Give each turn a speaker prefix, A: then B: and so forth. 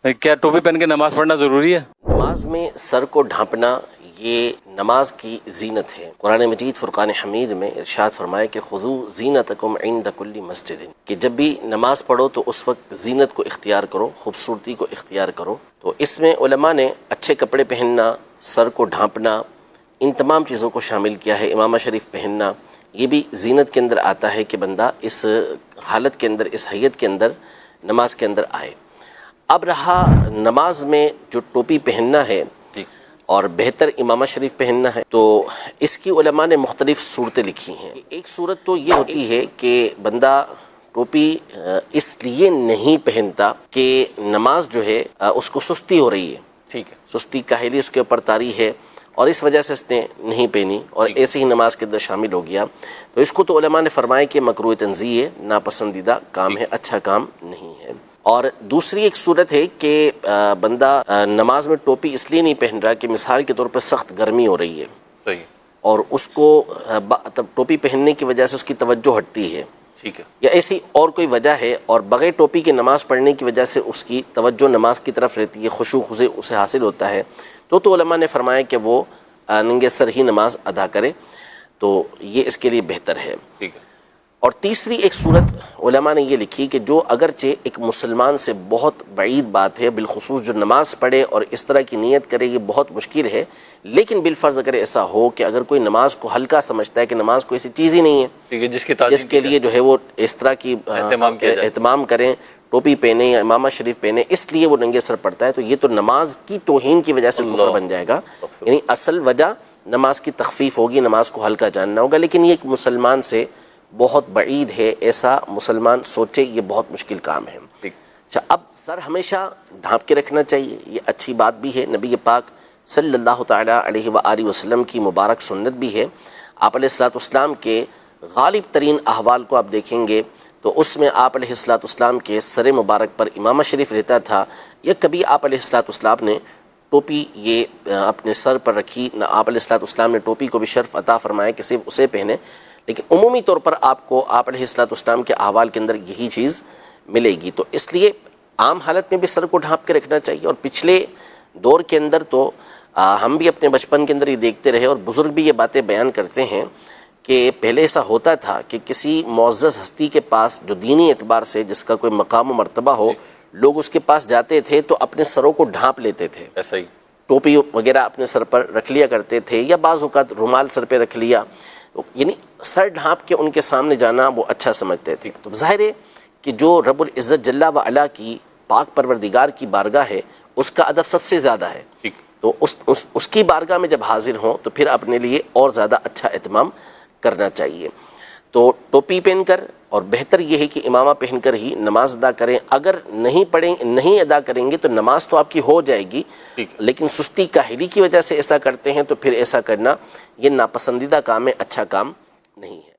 A: کیا ٹوپی پہن کے نماز پڑھنا ضروری ہے؟
B: نماز میں سر کو ڈھانپنا یہ نماز کی زینت ہے۔ قرآن مجید فرقان حمید میں ارشاد فرمائے کہ خذوا زینتکم عند کل مسجد، کہ جب بھی نماز پڑھو تو اس وقت زینت کو اختیار کرو، خوبصورتی کو اختیار کرو۔ تو اس میں علماء نے اچھے کپڑے پہننا، سر کو ڈھانپنا، ان تمام چیزوں کو شامل کیا ہے۔ امامہ شریف پہننا یہ بھی زینت کے اندر آتا ہے کہ بندہ اس حالت کے اندر، اس حیت کے اندر نماز کے اندر آئے۔ اب رہا نماز میں جو ٹوپی پہننا ہے اور بہتر امامہ شریف پہننا ہے، تو اس کی علماء نے مختلف صورتیں لکھی ہیں۔ ایک صورت تو یہ ہوتی ہے کہ بندہ ٹوپی اس لیے نہیں پہنتا کہ نماز جو ہے اس کو سستی ہو رہی ہے، ٹھیک ہے، سستی کاہلی اس کے اوپر طاری ہے اور اس وجہ سے اس نے نہیں پہنی اور ایسے ہی نماز کے اندر شامل ہو گیا، تو اس کو تو علماء نے فرمایا کہ مکروہ تنزیہ ہے، ناپسندیدہ کام ہے، اچھا کام نہیں ہے۔ اور دوسری ایک صورت ہے کہ بندہ نماز میں ٹوپی اس لیے نہیں پہن رہا کہ مثال کے طور پر سخت گرمی ہو رہی ہے، صحیح، اور اس کو ٹوپی پہننے کی وجہ سے اس کی توجہ ہٹتی ہے، ٹھیک ہے، یا ایسی اور کوئی وجہ ہے اور بغیر ٹوپی کے نماز پڑھنے کی وجہ سے اس کی توجہ نماز کی طرف رہتی ہے، خشوع خضوع اسے حاصل ہوتا ہے، تو علماء نے فرمایا کہ وہ ننگے سر ہی نماز ادا کرے، تو یہ اس کے لیے بہتر ہے، ٹھیک ہے۔ اور تیسری ایک صورت علماء نے یہ لکھی کہ جو اگرچہ ایک مسلمان سے بہت بعید بات ہے، بالخصوص جو نماز پڑھے اور اس طرح کی نیت کرے، یہ بہت مشکل ہے، لیکن بالفرض اگر ایسا ہو کہ اگر کوئی نماز کو ہلکا سمجھتا ہے کہ نماز کوئی ایسی چیز ہی نہیں ہے جس کے لیے جو ہے وہ اس طرح کی اہتمام کریں، ٹوپی پہنے یا امامہ شریف پہنے، اس لیے وہ ننگے سر پڑتا ہے، تو یہ تو نماز کی توہین کی وجہ سے کفر بن جائے گا۔ یعنی اصل وجہ نماز کی تخفیف ہوگی، نماز کو ہلکا جاننا ہوگا، لیکن یہ ایک مسلمان سے بہت بعید ہے، ایسا مسلمان سوچے، یہ بہت مشکل کام ہے۔ اچھا، اب سر ہمیشہ ڈھانپ کے رکھنا چاہیے، یہ اچھی بات بھی ہے، نبی پاک صلی اللہ تعالیٰ علیہ وآلہ وسلم کی مبارک سنت بھی ہے۔ آپ علیہ السلام کے غالب ترین احوال کو آپ دیکھیں گے تو اس میں آپ علیہ السلام کے سر مبارک پر امامہ شریف رہتا تھا، یا کبھی آپ علیہ السلام نے ٹوپی یہ اپنے سر پر رکھی نہ، آپ علیہ السلام نے ٹوپی کو بھی شرف عطا فرمایا کہ صرف اسے پہنے، لیکن عمومی طور پر آپ کو آپ علیہ السلام کے احوال کے اندر یہی چیز ملے گی، تو اس لیے عام حالت میں بھی سر کو ڈھانپ کے رکھنا چاہیے۔ اور پچھلے دور کے اندر تو ہم بھی اپنے بچپن کے اندر یہ دیکھتے رہے اور بزرگ بھی یہ باتیں بیان کرتے ہیں کہ پہلے ایسا ہوتا تھا کہ کسی معزز ہستی کے پاس جو دینی اعتبار سے جس کا کوئی مقام و مرتبہ ہو، لوگ اس کے پاس جاتے تھے تو اپنے سروں کو ڈھانپ لیتے تھے، ایسا ہی ٹوپی وغیرہ اپنے سر پر رکھ لیا کرتے تھے، یا بعض اوقات رومال سر پہ رکھ لیا، یعنی سر ڈھانپ کے ان کے سامنے جانا وہ اچھا سمجھتے تھے۔ تو ظاہر ہے کہ جو رب العزت جل و علا کی پاک پروردگار کی بارگاہ ہے، اس کا ادب سب سے زیادہ ہے، تو اس کی بارگاہ میں جب حاضر ہوں تو پھر اپنے لیے اور زیادہ اچھا اہتمام کرنا چاہیے۔ تو ٹوپی پہن کر، اور بہتر یہ ہے کہ امامہ پہن کر ہی نماز ادا کریں۔ اگر نہیں ادا کریں گے تو نماز تو آپ کی ہو جائے گی، لیکن سستی کاہلی کی وجہ سے ایسا کرتے ہیں تو پھر ایسا کرنا یہ ناپسندیدہ کام ہے، اچھا کام نہیں ہے۔